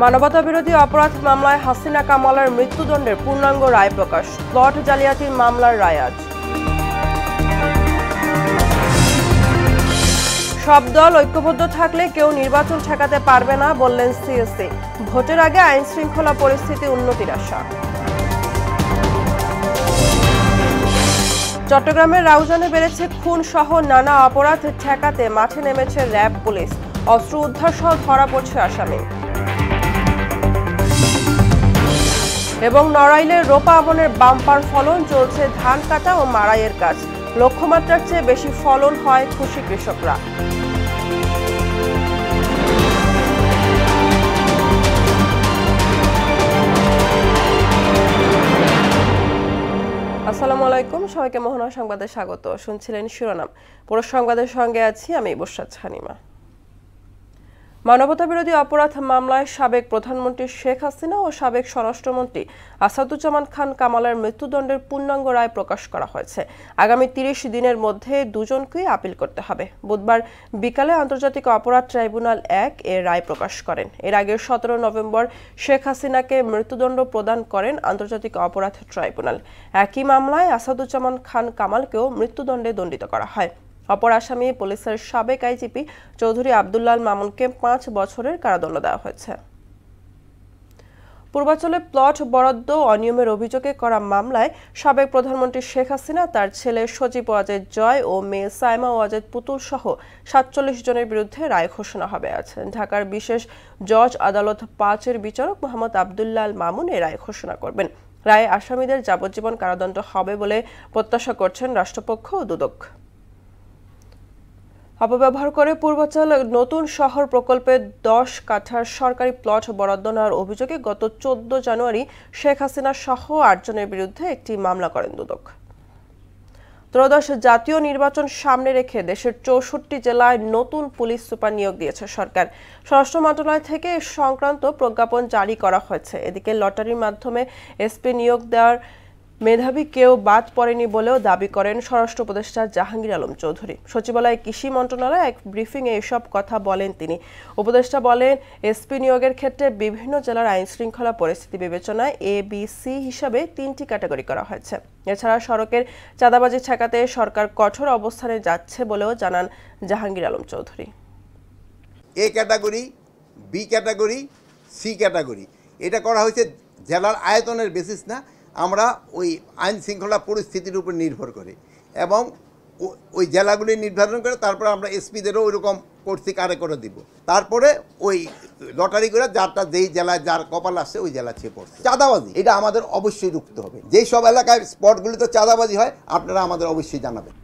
মানবতাবিরোধী অপরাধ মামলায় হাসিনা কামালের মৃত্যুদণ্ডের পূর্ণাঙ্গ রায় প্রকাশ। প্লট জালিয়াতির মামলার রায় আজ। সব দল ঐক্যবদ্ধ থাকলে কেউ নির্বাচন ঠেকাতে পারবে না বললেন সিএসি। ভোটের আগে আইন শৃঙ্খলা পরিস্থিতি উন্নতির আশা। চট্টগ্রামের রাউজানে বেড়েছে খুন সহ নানা অপরাধ ঠেকাতে মাঠে নেমেছে র্যাব পুলিশ। অস্ত্র উদ্ধার সহ ধরা পড়ছে আসামি। এবং নড়াইলের রোপা আমনের বাম্পার ফলন, চলছে ধান কাটা ও মাড়াইয়ের কাজ। লক্ষ্যমাত্রার চেয়ে বেশি ফলন হয়, খুশি কৃষকরা। আসসালামু আলাইকুম, সবাইকে মোহনা সংবাদে স্বাগত। শুনছিলেন শিরোনাম। পুরো সংবাদের সঙ্গে আছি আমি বসরাত হানিমা। মানবতাবিরোধী অপরাধ মামলায় সাবেক প্রধানমন্ত্রী শেখ হাসিনা ও সাবেক স্বরাষ্ট্রমন্ত্রী আসাদুজ্জামান খান কামালের মৃত্যুদণ্ডের পূর্ণাঙ্গ রায় প্রকাশ করা হয়েছে। আগামী ৩০ দিনের মধ্যে দুজনকেই আপিল করতে হবে। বুধবার বিকালে আন্তর্জাতিক অপরাধ ট্রাইব্যুনাল ১ এর রায় প্রকাশ করেন। এর আগে ১৭ নভেম্বর শেখ হাসিনাকে মৃত্যুদণ্ড প্রদান করেন আন্তর্জাতিক অপরাধ ট্রাইব্যুনাল। একই মামলায় আসাদুজ্জামান খান কামালকেও মৃত্যুদণ্ডে দণ্ডিত করা হয়। অপর আসামি পুলিশের সাবেক আইজিপি চৌধুরী আব্দুল্লাহ মামুনকে ৫ বছরের কারাদণ্ড দেওয়া হয়েছে। পূর্বাঞ্চলে প্লট বরাদ্দ অনিয়মের অভিযোগে করা মামলায় সাবেক প্রধানমন্ত্রী শেখ হাসিনা, তার ছেলে সজীব ওয়াজেদ জয় ও মেয়ে সাইমা ওয়াজেদ পুতুল সহ ৪৭ জনের বিরুদ্ধে রায় ঘোষণা হবে আজ। ঢাকার বিশেষ জজ আদালত ৫-এর বিচারক মোহাম্মদ আব্দুল্লাহ মামুন এ রায় ঘোষণা করবেন। রায়ে আসামিদের যাবজ্জীবন কারাদণ্ড হবে বলে প্রত্যাশা করছেন রাষ্ট্রপক্ষ ও দুদক। অপব্যবহার করে পূর্বাঞ্চল নতুন শহর প্রকল্পে ১০ কাঠার সরকারি প্লট বরাদ্দ নেওয়ার অভিযোগে গত ১৪ জানুয়ারি শেখ হাসিনা সহ ৮ জনের বিরুদ্ধে একটি মামলা করেন দুদক। ত্রয়োদশ জাতীয় নির্বাচন সামনে রেখে দেশের ৬৪ জেলায় নতুন পুলিশ সুপার নিয়োগ দিয়েছে সরকার। স্বরাষ্ট্র মন্ত্রণালয় থেকে সংক্রান্ত প্রজ্ঞাপন জারি করা হয়েছে। এদিকে লটারির মাধ্যমে এসপি নিয়োগ দেওয়ার মেধাবী কেউ বাদ পড়েনি বলেও দাবি করেন স্বরাষ্ট্র উপদেষ্টা জাহাঙ্গীর আলম চৌধুরী। সচিবালয় কৃষি মন্ত্রণালয়ে এক ব্রিফিংয়ে এসব কথা বলেন তিনি। উপদেষ্টা বলেন, এসপি নিয়োগের ক্ষেত্রে বিভিন্ন জেলার আইন শৃঙ্খলা পরিস্থিতি বিবেচনায় ABC হিসাবে ৩টি ক্যাটাগরি করা হয়েছে। এছাড়া সড়কের চাঁদাবাজি ঠেকাতে সরকার কঠোর অবস্থানে যাচ্ছে বলেও জানান Jahangir Alam Chowdhury. A category, B category, C category, এটা করা হয়েছে জেলার আয়তনের বেসিস না, আমরা ওই আইন শৃঙ্খলা পরিস্থিতির উপর নির্ভর করে এবং ওই জেলাগুলি নির্ধারণ করে তারপরে আমরা এসপিদেরও ওই রকম করছি কারে করে দিব। তারপরে ওই লটারি করে যারটা যেই জেলায় যার কপাল আসছে ওই জেলা ছেয়ে পড়ছে। চাঁদাবাজি এটা আমাদের অবশ্যই রুখতে হবে। যেই সব এলাকায় স্পটগুলিতে চাঁদাবাজি হয় আপনারা আমাদের অবশ্যই জানাবেন।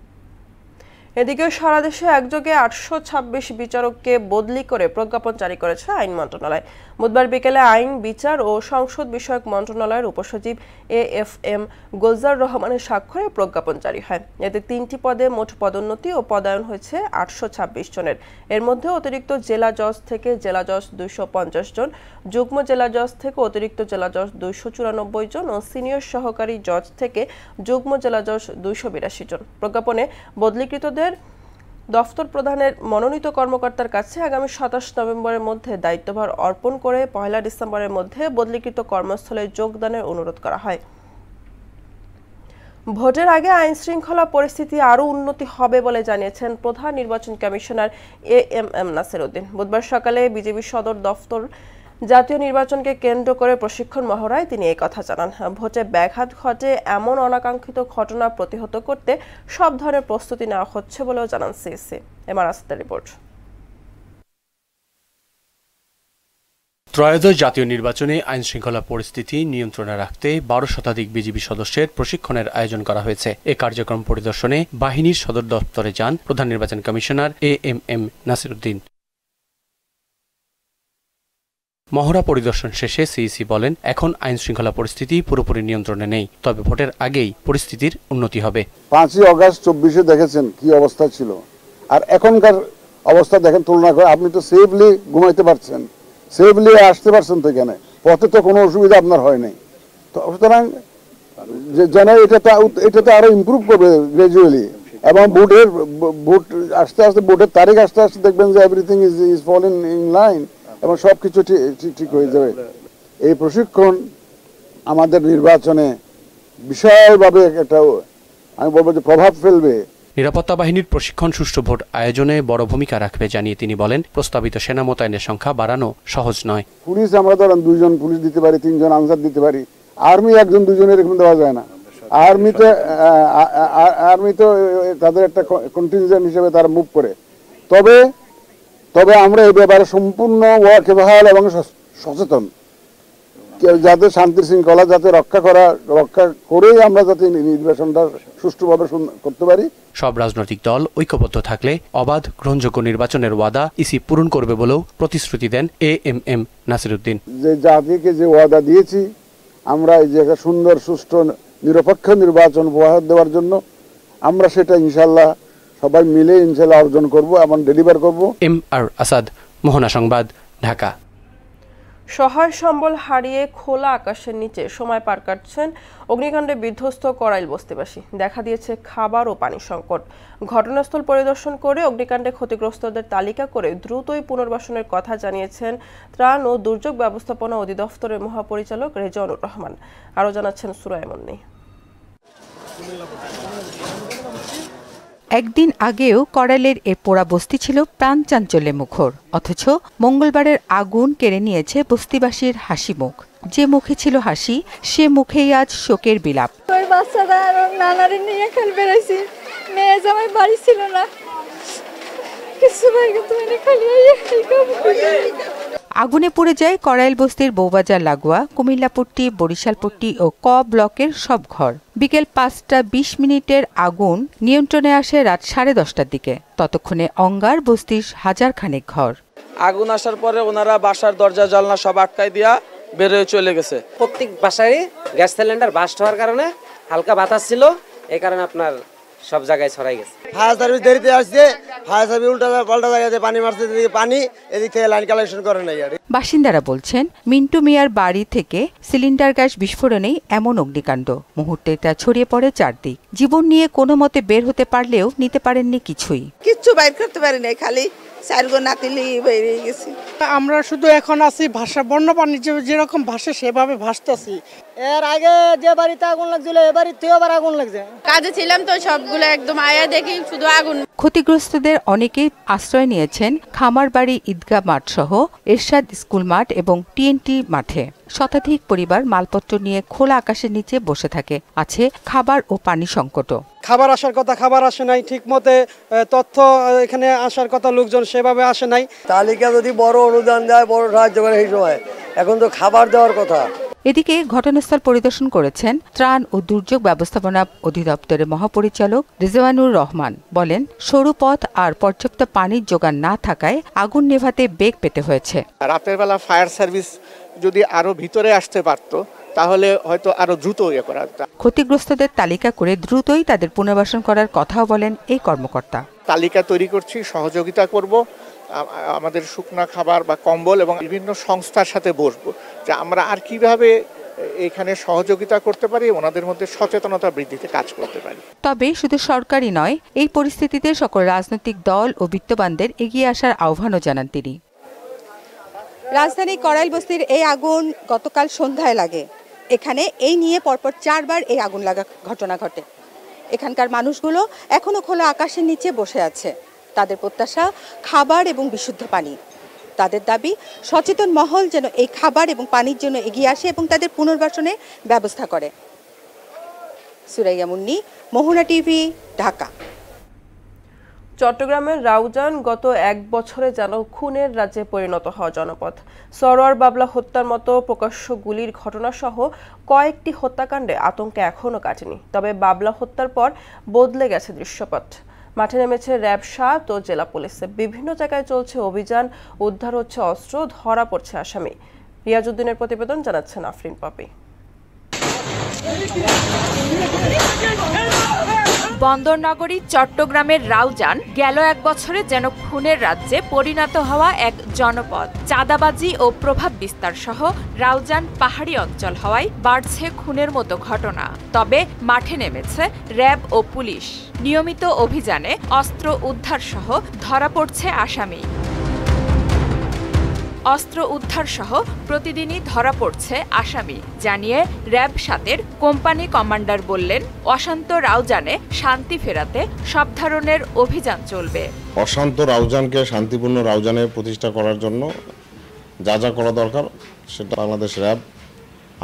এদিকে সারা দেশে একযোগে ৮২৬ বিচারককে বদলি করে প্রজ্ঞাপন জারি করেছে আইন মন্ত্রণালয়। বুধবার বিকেলে আইন, বিচার ও সংসদ বিষয়ক মন্ত্রণালয়ের উপসচিব AFM গুলজার রহমানের স্বাক্ষরে প্রজ্ঞাপন জারি হয়। এতে ৩টি পদে মোট পদোন্নতি ও পদায়ন হয়েছে ৮২৬ জনের। এর মধ্যে অতিরিক্ত জেলা জজ থেকে জেলা জজ ২৫০ জন, যুগ্ম জেলা জজ থেকে অতিরিক্ত জেলা জজ ২৯৪ জন ও সিনিয়র সহকারী জজ থেকে যুগ্ম জেলা জজ ২৮২ জন। প্রজ্ঞাপনে বদলিকৃতদের দফতর প্রধানের মনোনীত কর্মকর্তার কাছে আগামী ২৭ নভেম্বরের মধ্যে দায়িত্বভার অর্পণ করে ১ ডিসেম্বরের মধ্যে বদলিকৃত কর্মস্থলে যোগদানের অনুরোধ করা হয়। ভোটের আগে আইন শৃঙ্খলা পরিস্থিতি আরও উন্নতি হবে বলে জানিয়েছেন প্রধান নির্বাচন কমিশনার AMM নাসির উদ্দিন। বুধবার সকালে বিজেপি সদর দফতর জাতীয় নির্বাচনকে কেন্দ্র করে প্রশিক্ষণ মহড়ায় তিনি এই কথা জানান। ভোটে ব্যাঘাত ঘটে এমন অনাকাঙ্ক্ষিত ঘটনা প্রতিহত করতে সব ধরনের প্রস্তুতি নেওয়া হচ্ছে বলেও জানান সিএসি। এমআর আসাদের রিপোর্ট। ত্রয়োদশ জাতীয় নির্বাচনে আইন শৃঙ্খলা পরিস্থিতি নিয়ন্ত্রণে রাখতে ১২ শতাধিক বিজিবি সদস্যের প্রশিক্ষণের আয়োজন করা হয়েছে। এ কার্যক্রম পরিদর্শনে বাহিনীর সদর দপ্তরে যান প্রধান নির্বাচন কমিশনার AMM নাসির উদ্দিন। মহড়া পরিদর্শন শেষে সিইসি বলেন, এখন আইন শৃঙ্খলা পরিস্থিতি পুরোপুরি নিয়ন্ত্রণে নেই, তবে ভোটের আগেই পরিস্থিতির উন্নতি হবে। ৫ই আগস্ট ২৪-এ দেখেছেন কি অবস্থা ছিল, আর এখনকার অবস্থা দেখেন তুলনা করে। আপনি তো সেফলি ঘুমাইতে পারছেন, সেফলি আসতে পারছেন তো, এখানে পথে তো কোনো অসুবিধা আপনার হয় নাই। তো সুতরাং যেন এটাতে আরো ইমপ্রুভ করবে গ্রাজুয়ালি, এবং ভোট আস্তে আস্তে ভোটের তারিখ আস্তে আস্তে দেখবেন যে everything is fall in line. এবং সবকিছু ঠিক হয়ে যাবে। এই প্রশিক্ষণ আমাদের নির্বাচনে বিশালভাবে একটা আমি বলবো যে প্রভাব ফেলবে। নিরাপত্তা বাহিনীর প্রশিক্ষণ সুষ্ঠু ভোট আয়োজনে বড় ভূমিকা রাখবে জানিয়ে তিনি বলেন, প্রস্তাবিত সেনা মোতায়েনের সংখ্যা বাড়ানো সহজ নয়। পুলিশ আমরা ধরেন 2 জন পুলিশ দিতে পারি, 3 জন আনসার দিতে পারি, আর্মি 1 জন 2 জন এরকম দেওয়া যায় না। আর্মি তো তাদের একটা কন্টিনজেন্ট হিসেবে তারা মুভ করে। তবে আমরা এই ব্যাপারে সম্পূর্ণ ওয়াকিবহাল এবং সচেতন, যাতে শান্তি শৃঙ্খলা যাতে রক্ষা করেই আমরা যাতে নির্বাচনটা সুষ্ঠুভাবে করতে পারি। সব রাজনৈতিক দল ঐক্যবদ্ধ থাকলে অবাধ গ্রহণযোগ্য নির্বাচনের ওয়াদা ইসি পূরণ করবে বলেও প্রতিশ্রুতি দেন এএমএম নাসিরউদ্দিন। যে জাতিকে যে ওয়াদা দিয়েছি আমরা এই যে একটা সুন্দর সুষ্ঠু নিরপেক্ষ নির্বাচন উপহার দেওয়ার জন্য আমরা সেটা ইনশাল্লাহ সবাই মিলে ইনশাল্লাহ অর্জন করব এবং ডেলিভার করব। MR আসাদ, মোহনা সংবাদ, ঢাকা। সহায় সম্বল হারিয়ে খোলা আকাশের নিচে সময় পার কাটছেন অগ্নিকাণ্ডে বিধ্বস্ত করাইল বস্তিবাসী। দেখা দিয়েছে খাবার ও পানি সংকট। ঘটনাস্থল পরিদর্শন করে অগ্নিকাণ্ডে ক্ষতিগ্রস্তদের তালিকা করে দ্রুতই পুনর্বাসনের কথা জানিয়েছেন ত্রাণ ও দুর্যোগ ব্যবস্থাপনা অধিদপ্তরের মহাপরিচালক রেজওয়ানুর রহমান। আরও জানাচ্ছেন সুরাইয়া মুন্নী। একদিন আগেও করাইলের এ পোড়া বস্তি ছিল প্রাণ চাঞ্চল্যে মুখর, অথচ মঙ্গলবারের আগুন কেড়ে নিয়েছে বস্তিবাসীর হাসি মুখ। যে মুখে ছিল হাসি, সে মুখেই আজ শোকের বিলাপ। বাচ্চারা নানারে নিয়ে খেল বেড়াইছি, মেয়ে জামাই বাড়ি ছিল না, আগুনে পুড়ে যায় করাইল বস্তির বৌবাজার লাগোয়া কুমিল্লাপট্টি, বরিশালপট্টি ও ক ব্লকের সব ঘর। বিকেল 5টা 20 আগুন নিয়ন্ত্রণে আসে রাত 10:30টার দিকে। ততক্ষণে অঙ্গার বস্তির হাজার খানেক ঘর। আগুন আসার পরে ওনারা বাসার দরজা জানলা সব আটকায় দিয়া বের হয়ে চলে গেছে। প্রত্যেক বাসায় গ্যাস সিলিন্ডার বাস্ট হওয়ার কারণে হালকা বাতাস ছিল, এই কারণে আপনার সব জায়গায় ছড়াই গেছে। ফায়ার সার্ভিস দেরিতে আসছে, ফায়ার সার্ভিস পাল্টা জায়গাতে পানি মারছে, পানি এদিক থেকে লাইন কালেকশন করে নাই। বাসিন্দারা বলছেন, মিন্টু মিয়ার বাড়ি থেকে সিলিন্ডার গ্যাস বিস্ফোরণেই এমন অগ্নিকাণ্ড। মুহূর্তে তা ছড়িয়ে পড়ে চারদিক। জীবন নিয়ে কোনো মতে বের হতে পারলেও নিতে পারেননি কিছুই। কিচ্ছু বাইর করতে পারিনি, খালি চারগো নাতিলি বেরিয়ে গেছি। আমরা শুধু এখন আছি ভাষা বন্য পানি যেরকম ভাসে সেভাবে ভাসতেছি। এর আগে যে বাড়িতে আগুন লাগছিল এ বাড়িতেও আবার আগুন লাগছে। কাজে ছিলাম তো সবগুলো একদম আয়া দেখি শুধু আগুন। ক্ষতিগ্রস্তদের অনেকেই আশ্রয় নিয়েছেন খামারবাড়ি ঈদগাহ মাঠ সহ এরশাদ স্কুল মাঠ এবং TNT মাঠে। শতাধিক পরিবার মালপত্র নিয়ে খোলা আকাশের নিচে বসে থাকে। আছে খাবার ও পানি সংকটও। খাবার আসার কথা খাবার আসে নাই, ঠিক মতে তথ্য এখানে আসার কথা লোকজন সেভাবে আসে নাই। তালিকা যদি বড় অনুদান দেয়, বড় সাহায্য করে এই সময়, এখন তো খাবার দেওয়ার কথা। এদিকে ঘটনাস্থল পরিদর্শন করেছেন ত্রাণ ও দুর্যোগ ব্যবস্থাপনা অধিদপ্তরের মহাপরিচালক রেজওয়ানুর রহমান। বলেন, সরু পথ আর পর্যাপ্ত পানির যোগান না থাকায় আগুন নেভাতে বেগ পেতে হয়েছে। রাতের বেলা ফায়ার সার্ভিস যদি আরো ভিতরে আসতে পারত তাহলে হয়তো আরো দ্রুত করা যেত। ক্ষতিগ্রস্তদের তালিকা করে দ্রুতই তাদের পুনর্বাসন করার কথাও বলেন এই কর্মকর্তা। তালিকা তৈরি করছি, সহযোগিতা করব, আমাদের শুকনা খাবার বা কম্বল এবং বিভিন্ন সংস্থার সাথে বসবো যে আমরা আর কিভাবে এখানে সহযোগিতা করতে পারি, ওনাদের মধ্যে সচেতনতা বৃদ্ধিতে কাজ করতে পারি। তবে শুধু সরকারি নয়, এই পরিস্থিতিতে সকল রাজনৈতিক দল ও বিত্তবানদের এগিয়ে আসার আহ্বানও জানান তিনি। রাজধানী করাইল বস্তির এই আগুন গতকাল সন্ধ্যায় লাগে। এখানে এই নিয়ে পরপর 4 বার এই আগুন লাগা ঘটনা ঘটে। এখানকার মানুষগুলো এখনো খোলা আকাশের নিচে বসে আছে। তাদের প্রত্যাশা খাবার এবং বিশুদ্ধ পানি। তাদের দাবি সচেতন মহল যেন এই খাবার এবং পানির জন্য এগিয়ে আসে এবং তাদের পুনর্বাসনের ব্যবস্থা করে। সুরাইয়া মুন্নী, মোহনা টিভি, ঢাকা। চট্টগ্রামের রাউজান গত 1 বছরে যেন খুনের রাজ্যে পরিণত হওয়া জনপদ। সরোয়ার বাবলা হত্যার মতো প্রকাশ্য গুলির ঘটনাসহ কয়েকটি হত্যাকাণ্ডে আতঙ্কে এখনও কাটেনি। তবে বাবলা হত্যার পর বদলে গেছে দৃশ্যপট। মাঠে নেমেছে র্যাব 7 ও জেলা পুলিশে। বিভিন্ন জায়গায় চলছে অভিযান, উদ্ধার হচ্ছে অস্ত্র, ধরা পড়ছে আসামি। রিয়াজউদ্দিনের প্রতিবেদন, জানাচ্ছেন আফরিন পাপি। বন্দরনগরী চট্টগ্রামের রাউজান গেল 1 বছরে যেন খুনের রাজ্যে পরিণত হওয়া এক জনপদ। চাঁদাবাজি ও প্রভাব বিস্তার সহ রাউজান পাহাড়ি অঞ্চল হওয়ায় বাড়ছে খুনের মতো ঘটনা। তবে মাঠে নেমেছে র্যাব ও পুলিশ। নিয়মিত অভিযানে অস্ত্র উদ্ধার সহ ধরা পড়ছে আসামি। অস্ত্র উদ্ধার সহ প্রতিদিনই ধরা পড়ছে আসামি জানিয়ে র্যাব ৭-এর কোম্পানি কমান্ডার বললেন, অশান্ত রাউজানে শান্তি ফেরাতে সব ধরনের অভিযান চলবে। অশান্ত রাউজানকে শান্তিপূর্ণ রাউজানে প্রতিষ্ঠা করার জন্য যা যা করা দরকার সেটা বাংলাদেশ র্যাব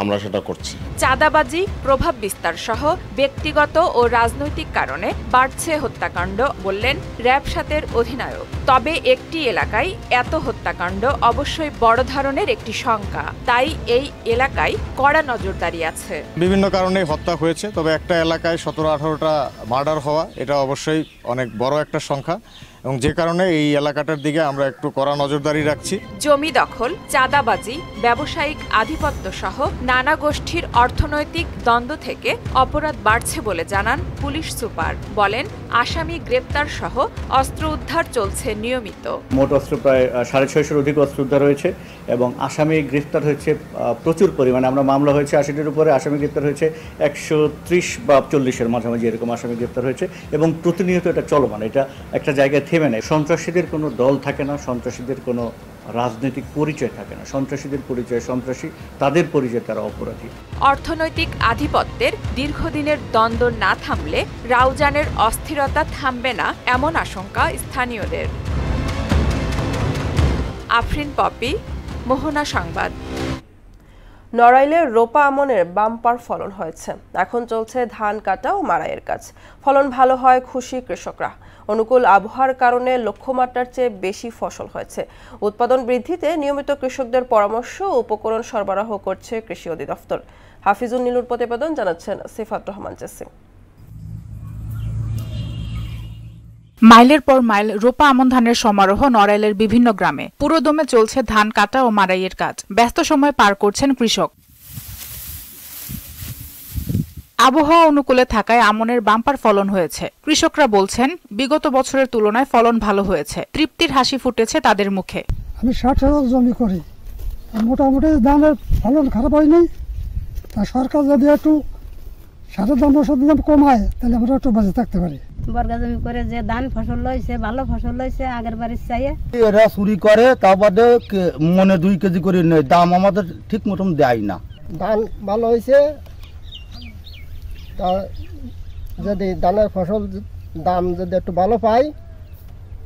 আমরা সেটা করছি। চাঁদাবাজি, প্রভাব বিস্তার সহ ব্যক্তিগত ও রাজনৈতিক কারণে বাড়ছে হত্যাকাণ্ড বললেন র্যাব ৭-এর অধিনায়ক। তবে একটি এলাকায় এত হত্যাকাণ্ড অবশ্যই বড় ধরনের একটি সংখ্যা, তাই এই এলাকায় কড়া নজরদারি আছে। বিভিন্ন কারণে হত্যা হয়েছে, তবে একটা এলাকায় 17-18টা মার্ডার হওয়া এটা অবশ্যই অনেক বড় একটা সংখ্যা, এবং যে কারণে এই এলাকাটার দিকে আমরা একটু কড়া নজরদারি রাখছি। জমি দখল, চাঁদাবাজি, ব্যবসায়িক আধিপত্য সহ নানা গোষ্ঠীর অর্থনৈতিক দ্বন্দ্ব থেকে অপরাধ বাড়ছে বলে জানান পুলিশ সুপার। বলেন, আসামি গ্রেপ্তার সহ অস্ত্র উদ্ধার চলছে নিয়মিত। মোট অস্ত্র প্রায় 650-এর অধিক অস্ত্র উদ্ধার হয়েছে এবং আসামি গ্রেপ্তার হয়েছে প্রচুর পরিমাণে। আমরা মামলা হয়েছে 80-টির উপরে, আসামি গ্রেপ্তার হয়েছে 130 বা 40-এর মাঝামাঝি এরকম আসামি গ্রেপ্তার হয়েছে এবং প্রতিনিয়ত এটা চলমান, এটা একটা জায়গায় থেমে নেই। সন্ত্রাসীদের কোনো দল থাকে না, সন্ত্রাসীদের কোনো রাজনৈতিক পরিচয় থাকে না। সন্ত্রাসীদের পরিচয় সন্ত্রাসী, তাদের পরিচয় তারা অপরাধী। অর্থনৈতিক আধিপত্যের দীর্ঘদিনের দ্বন্দ্ব না থামলে রাউজানের অস্থিরতা থামবে না, এমন আশঙ্কা স্থানীয়দের। আফরিন পপি, মোহনা সংবাদ। নড়াইলের রোপা আমনের বাম্পার ফলন হয়েছে। এখন চলছে ধান কাটা ও মাড়াইয়ের কাজ। ফলন ভালো হয় খুশি কৃষকরা। অনুকূল আবহাওয়ার কারণে লক্ষ্যমাত্রার চেয়ে বেশি ফসল হয়েছে। উৎপাদন বৃদ্ধিতে নিয়মিত কৃষকদের পরামর্শ ও উপকরণ সরবরাহ করছে কৃষি অধিদপ্তর। হাফিজুল নীলুর প্রতিবেদন, জানাচ্ছেন সিফাত রহমান জেসিম। মাইলের পর মাইল রোপা আমন ধানের সমারোহ নড়াইলের বিভিন্ন গ্রামে। পুরোদমে চলছে ধান কাটা ও মাড়াইয়ের কাজ। ব্যস্ত সময় পার করছেন কৃষক। আবহাওয়া অনুকূলে থাকায় আমনের বাম্পার ফলন হয়েছে। কৃষকরা বলছেন, বিগত বছরের তুলনায় ফলন ভালো হয়েছে। তৃপ্তির হাসি ফুটেছে তাদের মুখে। আমি 60,000 জমি করি, মোটামুটি ধানের ফলন খারাপ হয়নি। তা সরকার যদি একটু সারের দাম ওষুধের দাম কমায় তাহলে আমরা একটু বেঁচে থাকতে পারি। বর্গা জমি করে যে ধান ফসল লইছে, ভালো ফসল লইছে, আগের বাড়ির চাইয়ে। এরা চুরি করে, তারপরে মনে 2 কেজি করে নেয়, দাম আমাদের ঠিক মতন দেয় না। ধান ভালো হয়েছে, তা যদি ধানের ফসল দাম যদি একটু ভালো পাই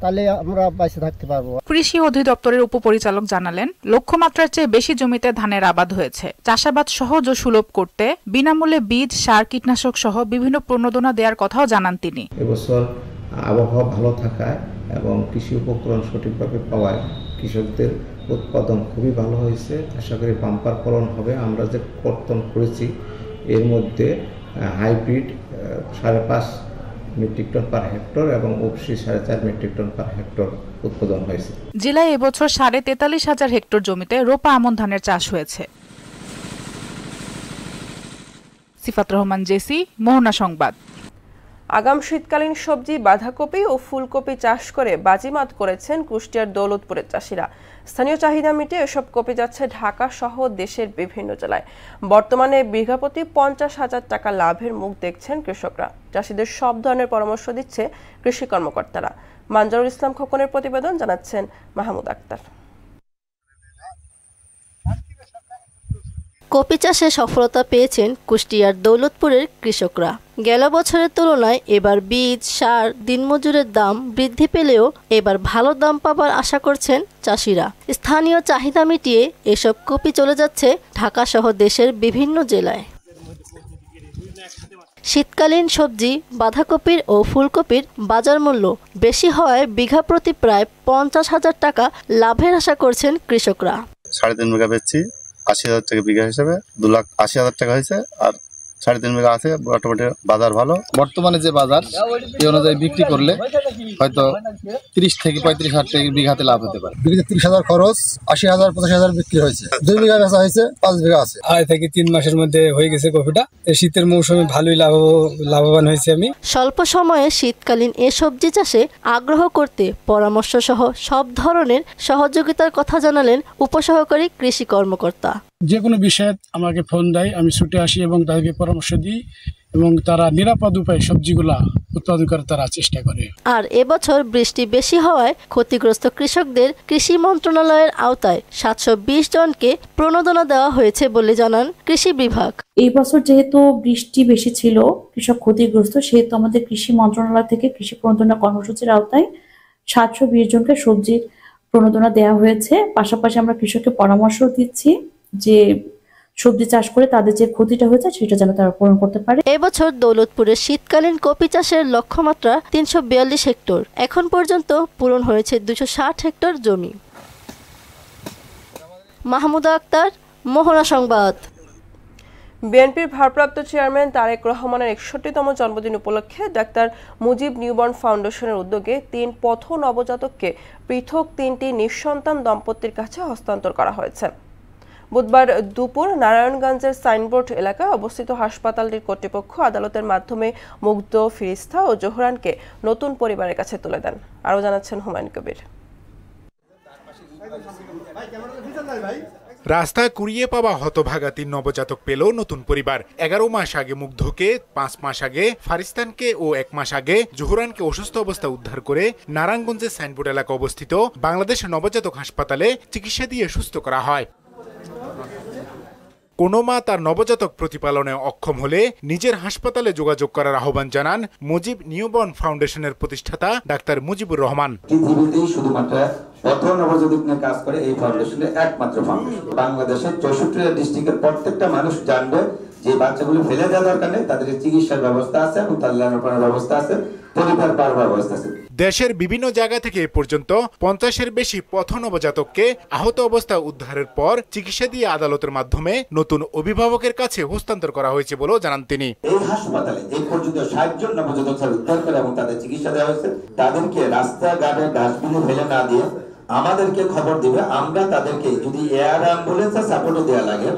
তাহলে আমরা বেঁচে থাকতে পারবো। কৃষি অধিদপ্তরের উপপরিচালক জানালেন, লক্ষ্যমাত্রার চেয়ে বেশি জমিতে ধানের আবাদ হয়েছে। চাষাবাদ সহজ ও সুলভ করতে বিনামূল্যে বীজ, সার, কীটনাশক সহ বিভিন্ন প্রণোদনা দেওয়ার কথাও জানান তিনি। এবছর আবহাওয়া ভালো থাকায় এবং কৃষি উপকরণ সঠিকভাবে পাওয়ায় কৃষকদের উৎপাদন খুবই ভালো হয়েছে। আশা করি বাম্পার ফলন হবে। আমরা যে কর্তন করেছি এর মধ্যে hybrid 5.5 metric ton per hectare এবং উপসি 4.5 মেট্রিক টন পার হেক্টর উৎপাদন হয়েছে। জেলায় এবছর 43,500 হেক্টর জমিতে রোপা আমন ধানের চাষ হয়েছে। সিফাত রহমান জেসি, মোহনা সংবাদ। আগাম শীতকালীন সবজি বাঁধাকপি ও ফুলকপি চাষ করে বাজিমাত করেছেন কুষ্টিয়ার দৌলতপুরের চাষিরা। স্থানীয় চাহিদা মিটিয়ে এসব কপি যাচ্ছে ঢাকা সহ দেশের বিভিন্ন জেলায়। বর্তমানে বিঘাপ্রতি 50,000 টাকা লাভের মুখ দেখছেন কৃষকরা। চাষিদের সব ধরনের পরামর্শ দিচ্ছে কৃষি কর্মকর্তারা। মানজারুল ইসলাম খোকনের প্রতিবেদন, জানাচ্ছেন মাহমুদ আক্তার। কপি চাষে সফলতা পেয়েছেন কুষ্টিয়ার দৌলতপুরের কৃষকরা। গেল বছরের তুলনায় এবার বীজ, সার, দিনমজুরের দাম বৃদ্ধি পেলেও এবার ভালো দাম পাবার আশা করছেন চাষিরা। স্থানীয় চাহিদা মিটিয়ে এসব কপি চলে যাচ্ছে ঢাকা সহ দেশের বিভিন্ন জেলায়। শীতকালীন সবজি বাঁধাকপির ও ফুলকপির বাজার মূল্য বেশি হওয়ায় বিঘা প্রতি প্রায় 50,000 টাকা লাভের আশা করছেন কৃষকরা। 3.5 বিঘা বেচছি 80,000 টাকা বিঘা হিসাবে 2,80,000 টাকা হয়েছে। আর 3.5 বিঘা আছে, মোটামুটি বাজার ভালো। বর্তমানে যে বাজার এই অনুযায়ী বিক্রি করলে হয়তো 30 থেকে 35,000 টাকা বিঘাতে লাভ হতে পারে। বিঘাতে 30,000 খরচ, 80,000 85,000 বিক্রি হয়েছে। 2 বিঘা বেচা হয়েছে, 5 বিঘা আছে। 2 থেকে 3 মাসের মধ্যে হয়ে গেছে কপিটা। শীতের মৌসুমে ভালোই লাভবান হয়েছে আমি। স্বল্প সময়ে শীতকালীন এ সবজি চাষে আগ্রহ করতে পরামর্শ সহ সব ধরনের সহযোগিতার কথা জানালেন উপসহকারী কৃষি কর্মকর্তা। যে কোনো বিষয়ে আমাকে ফোন দেয়, আমি ছুটে আসি এবং তাদেরকে পরামর্শ দিই এবং তারা নিরাপদ উপায়ে সবজিগুলা উৎপাদন করে তারা চেষ্টা করে। আর এবছর বৃষ্টি বেশি হওয়ায় ক্ষতিগ্রস্ত কৃষকদের কৃষি মন্ত্রণালয়ের আওতায় 720 জনকে প্রণোদনা দেওয়া হয়েছে বলে জানান কৃষি বিভাগ। এই বছর যেহেতু বৃষ্টি বেশি ছিল, কৃষক ক্ষতিগ্রস্ত, সেহেতু আমাদের কৃষি মন্ত্রণালয় থেকে কৃষি প্রণোদনা কর্মসূচির আওতায় 720 জনকে সবজির প্রণোদনা দেওয়া হয়েছে। পাশাপাশি আমরা কৃষককে পরামর্শ দিচ্ছি যে সবজি চাষ করে তাদের যে ক্ষতিটা হয়েছে সেটা যেন তারা পূরণ করতে পারে। এবছর দৌলতপুরের শীতকালীন কপি চাষের লক্ষ্যমাত্রা 342 হেক্টর। এখন পর্যন্ত পূরণ হয়েছে 260 হেক্টর জমি। মাহমুদা আক্তার, মোহনা সংবাদ। বিএনপির ভারপ্রাপ্ত চেয়ারম্যান তারেক রহমানের 61তম জন্মদিন উপলক্ষে ডাক্তার মুজিব নিউবর্ন ফাউন্ডেশনের উদ্যোগে 3 পথ নবজাতককে পৃথক 3টি নিঃসন্তান দম্পতির কাছে হস্তান্তর করা হয়েছে। বুধবার দুপুর নারায়ণগঞ্জের সাইনবোর্ড এলাকায় অবস্থিত হাসপাতালটির কর্তৃপক্ষ আদালতের মাধ্যমে মুগ্ধ, ফিরিস্তা ও জোহরানকে নতুন পরিবারের কাছে তুলে দেন। আরও জানাচ্ছেন হুমায়ুন কবির। রাস্তায় কুড়িয়ে পাওয়া হতভাগা 3 নবজাতক পেল নতুন পরিবার। 11 মাস আগে মুগ্ধকে, 5 মাস আগে ফারিস্তানকে ও 1 মাস আগে জোহরানকে অসুস্থ অবস্থা উদ্ধার করে নারায়ণগঞ্জের সাইনবোর্ড এলাকা অবস্থিত বাংলাদেশ নবজাতক হাসপাতালে চিকিৎসা দিয়ে সুস্থ করা হয়। কোনো মা তার নবজাতক প্রতিপালনে অক্ষম হলে নিজের হাসপাতালে যোগাযোগ করার আহ্বান জানান মুজিব নিউবর্ন ফাউন্ডেশনের প্রতিষ্ঠাতা ডাক্তার মুজিবুর রহমান। পৃথিবীতেই শুধুমাত্র পথ নবজাতক নিয়ে কাজ করে এই ফাউন্ডেশনের একমাত্র ফাউন্ডেশন। বাংলাদেশের 64টা ডিস্ট্রিক্টের প্রত্যেকটা মানুষ জানবে যে বাচ্চাগুলো ফেলে দেওয়ার দরকার নেই, তাদের চিকিৎসার ব্যবস্থা আছে এবং তাদের লালন-পালনের ব্যবস্থা আছে, পরিবার পালনের ব্যবস্থা আছে। দেশের বিভিন্ন জায়গা থেকে এ পর্যন্ত 50-এর বেশি পথ নবজাতককে আহত অবস্থা উদ্ধারের পর চিকিৎসা দিয়ে আদালতের মাধ্যমে নতুন অভিভাবকের কাছে হস্তান্তর করা হয়েছে বলেও জানান তিনি। এই হাসপাতালে এই পর্যন্ত 60 জন নবজাতক উদ্ধার করে এবং তাদের চিকিৎসা দেওয়া হয়েছে। তাদেরকে রাস্তাঘাটে ডাস্টবিনে ফেলে না দিয়ে আমাদেরকে খবর দিবে, আমরা তাদেরকে যদি এয়ার অ্যাম্বুলেন্সের সাপোর্টও দেওয়া লাগে,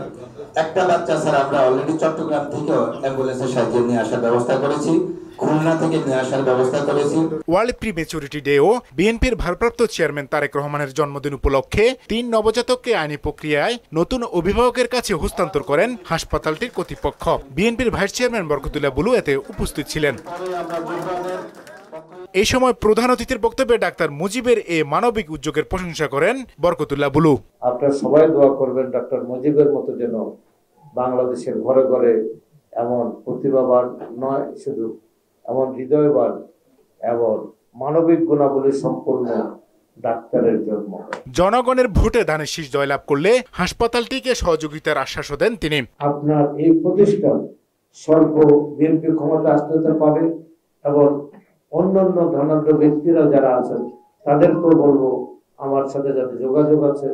একটা বাচ্চা স্যার আমরা অলরেডি চট্টগ্রাম থেকে অ্যাম্বুলেন্সের সাহায্যে নিয়ে আসার ব্যবস্থা করেছি, খুলনা থেকে নিয়ে আসার ব্যবস্থা করেছি। ওয়ার্ল্ড প্রিমেচুরিটি ডে ও বিএনপির ভারপ্রাপ্ত চেয়ারম্যান তারেক রহমানের জন্মদিন উপলক্ষে 3 নবজাতককে আইনি প্রক্রিয়ায় নতুন অভিভাবকের কাছে হস্তান্তর করেন হাসপাতালটির কর্তৃপক্ষ। বিএনপির ভাইস চেয়ারম্যান বরকতুল্লাহ বুলু এতে উপস্থিত ছিলেন। এই সময় প্রধান অতিথির বক্তব্যে ডাক্তার মুজিবের এই মানবিক উদ্যোগের প্রশংসা করেন বরকতুল্লাহ বুলু। আপনারা সবাই দোয়া করবেন ডাক্তার মুজিবের মতো যেন বাংলাদেশের ঘরে ঘরে এমন প্রতিভাবান নয়, শুধু এমন হৃদয়বান এবং মানবিক গুণাবলী সম্পন্ন ডাক্তারের জন্ম। জনগণের ভোটে ধানের শীষ জয়লাভ করলে হাসপাতালটিকে সহযোগিতার আশ্বাস দেন তিনি। আপনার এই প্রতিষ্ঠান স্বল্প বিএনপি ক্ষমতা আসতে পারে এবং অন্যান্য ধনাঢ্য ব্যক্তিরা যারা আছেন তাদেরকেও বলবো আমার সাথে যাতে যোগাযোগ আছে,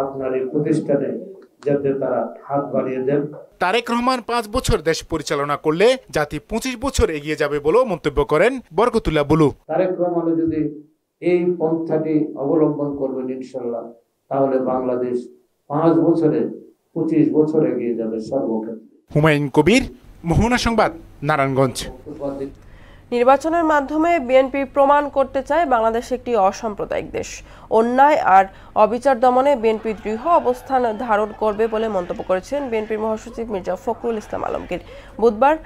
আপনার এই প্রতিষ্ঠানে যাতে তারা হাত বাড়িয়ে দেন। তারেক রহমান 5 বছর দেশ পরিচালনা করলে জাতি 25 বছর এগিয়ে যাবে বলেও মন্তব্য করেন বরকতুল্লাহ বুলু। তারেক রহমান যদি এই পন্থাটি অবলম্বন করবেন ইনশাল্লাহ, তাহলে বাংলাদেশ 5 বছরে 25 বছর এগিয়ে যাবে সর্বক্ষেত্রে। হুমায়ুন কবির, মোহনা সংবাদ, নারায়ণগঞ্জ। নির্বাচনের মাধ্যমে বিএনপি প্রমাণ করতে চায় বাংলাদেশ একটি অসাম্প্রদায়িক দেশ। অন্যায় আর অবিচার দমনে বিএনপি দৃঢ় অবস্থান ধারণ করবে বলে মন্তব্য করেছেন বিএনপির মহাসচিব মির্জা ফখরুল ইসলাম আলমগীর। বুধবার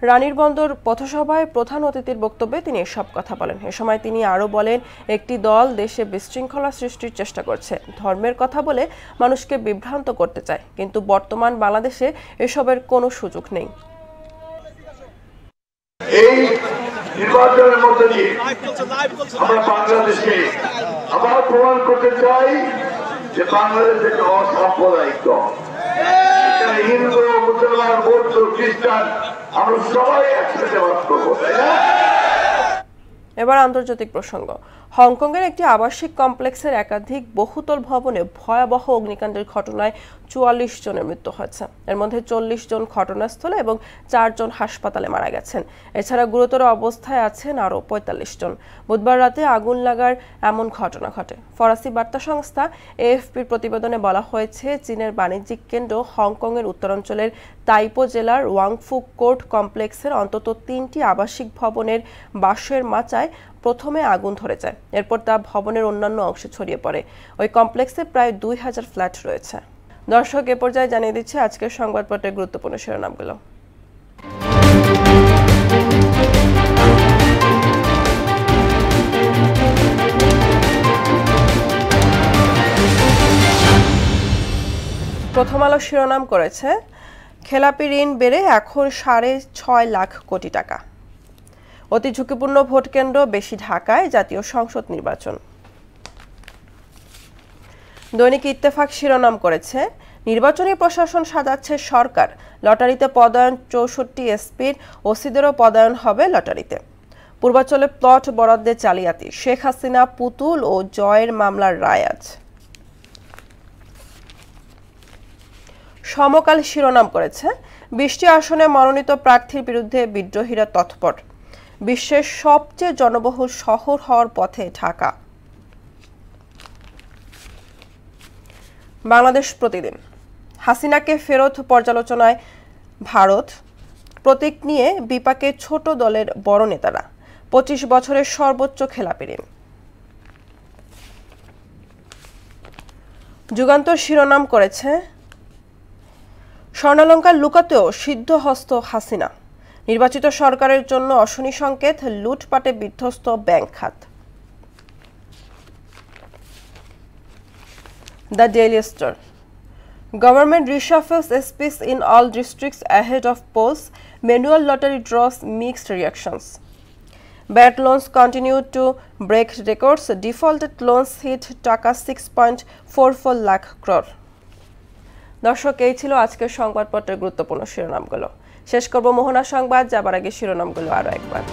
রানীর বন্দর পথসভায় প্রধান অতিথির বক্তব্যে তিনি এসব কথা বলেন। এ সময় তিনি আরও বলেন, একটি দল দেশে বিশৃঙ্খলা সৃষ্টির চেষ্টা করছে, ধর্মের কথা বলে মানুষকে বিভ্রান্ত করতে চায়, কিন্তু বর্তমান বাংলাদেশে এসবের কোনো সুযোগ নেই। এই নির্বাচনের মধ্যে দিয়ে আমরা বাংলাদেশে আবার প্রমাণ করতে চাই যে বাংলাদেশ একটি অসাম্প্রদায়িক দল। হিন্দু, মুসলমান, বৌদ্ধ, খ্রিস্টান আমরা সবাই একসাথে বাস করবো, তাই না? এবার আন্তর্জাতিক প্রসঙ্গ। হংকংয়ের একটি আবাসিক কমপ্লেক্সের একাধিক বহুতল ভবনে ভয়াবহ অগ্নিকাণ্ডের ঘটনায় 44 জনের মৃত্যু হয়েছে। এর মধ্যে 40 জন ঘটনাস্থলে এবং 4 জন হাসপাতালে মারা গেছেন। এছাড়া গুরুতর অবস্থায় আছেন আরও 45 জন। বুধবার রাতে আগুন লাগার এমন ঘটনা ঘটে। ফরাসি বার্তা সংস্থা এএফপির প্রতিবেদনে বলা হয়েছে, চীনের বাণিজ্যিক কেন্দ্র হংকংয়ের উত্তরাঞ্চলের তাইপো জেলার ওয়াংফু কোর্ট কমপ্লেক্সের অন্তত 3টি আবাসিক ভবনের বাঁশের মাচায় প্রথমে আগুন ধরে যায়। এরপর তা ভবনের অন্যান্য অংশে ছড়িয়ে পড়ে। ওই কমপ্লেক্সে প্রায় 2000 ফ্ল্যাট রয়েছে। দর্শক, এ পর্যায়ে জানিয়ে দিচ্ছে আজকের সংবাদপত্রের গুরুত্বপূর্ণ শিরোনামগুলো। প্রথম আলো শিরোনাম করেছে খেলাপি ঋণ বেড়ে এখন 6.5 লাখ কোটি টাকা। অতি ঝুঁকিপূর্ণ ভোট কেন্দ্র বেশি ঢাকায়, জাতীয় সংসদ নির্বাচন। দৈনিক ইত্তেফাক শিরোনাম করেছে নির্বাচনী প্রশাসন সাজাচ্ছে সরকার, লটারিতে পদায়ন 64 এসপির, ওসিদেরও পদায়ন হবে লটারিতে। পূর্বাঞ্চলে প্লট বরাদ্দে জালিয়াতি, শেখ হাসিনা, পুতুল ও জয়ের মামলার রায় আজ। সমকাল শিরোনাম করেছে 20টি আসনে মনোনীত প্রার্থীর বিরুদ্ধে বিদ্রোহীরা তৎপর, বিশ্বের সবচেয়ে জনবহুল শহর হওয়ার পথে ঢাকা। বাংলাদেশ প্রতিদিন হাসিনাকে ফেরত পর্যালোচনায় ভারত, প্রতীক নিয়ে বিপাকে ছোট দলের বড় নেতারা, 25 বছরের সর্বোচ্চ খেলাপি ঋণ। যুগান্তর শিরোনাম করেছে স্বর্ণালঙ্কার লুকাতেও সিদ্ধহস্ত হাসিনা, নির্বাচিত সরকারের জন্য অশনি সংকেত, লুটপাটে বিধ্বস্ত ব্যাংক খাত। The daily star government reshuffles SPs in all districts ahead of polls, manual lottery draws mixed reactions. Bad loans continue to break records, defaulted loans hit টাকা 6.44 লাখ crore. দর্শক, এই ছিল আজকের সংবাদপত্রের গুরুত্বপূর্ণ শিরোনামগুলো। শেষ করব মোহনা সংবাদ, যাবার আগে শিরোনামগুলো আরো একবার।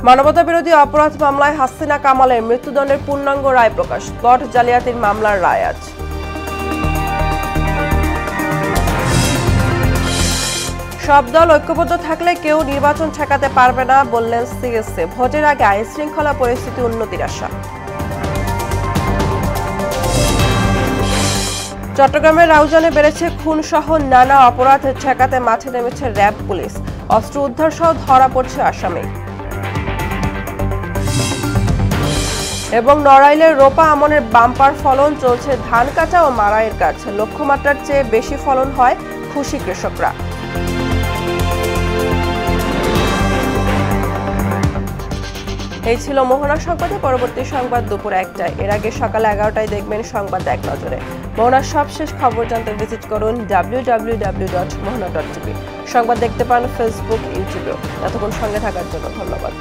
মানবতা বিরোধী অপরাধ মামলায় হাসিনা কামালের মৃত্যুদণ্ডের পূর্ণাঙ্গ রায় প্রকাশ, প্লট জালিয়াতির মামলার রায় আজ। সব দল ঐক্যবদ্ধ থাকলে কেউ নির্বাচন ঠেকাতে পারবে না, বললেন সিএসএ। ভোটের আগে আইন শৃঙ্খলা পরিস্থিতি উন্নতির আশা। চট্টগ্রামের রাউজানে বেড়েছে খুন সহ নানা অপরাধ ঠেকাতে মাঠে নেমেছে র্যাব, পুলিশ। অস্ত্র উদ্ধার সহ ধরা পড়ছে আসামি। এবং নড়াইলের রোপা আমনের বাম্পার ফলন, চলছে ধান কাটা ও মাড়াইয়ের কাজ। লক্ষ্যমাত্রার চেয়ে বেশি ফলন হয়, খুশি কৃষকরা। এই ছিল মোহনা সংবাদে। পরবর্তী সংবাদ দুপুর 1টায়। এর আগে সকাল 11টায় দেখবেন সংবাদ এক নজরে। মোহনার সবশেষ খবর জানতে ভিজিট করুন www.mohana.tv। সংবাদ দেখতে পান ফেসবুক, ইউটিউবেও। এতক্ষণ সঙ্গে থাকার জন্য ধন্যবাদ।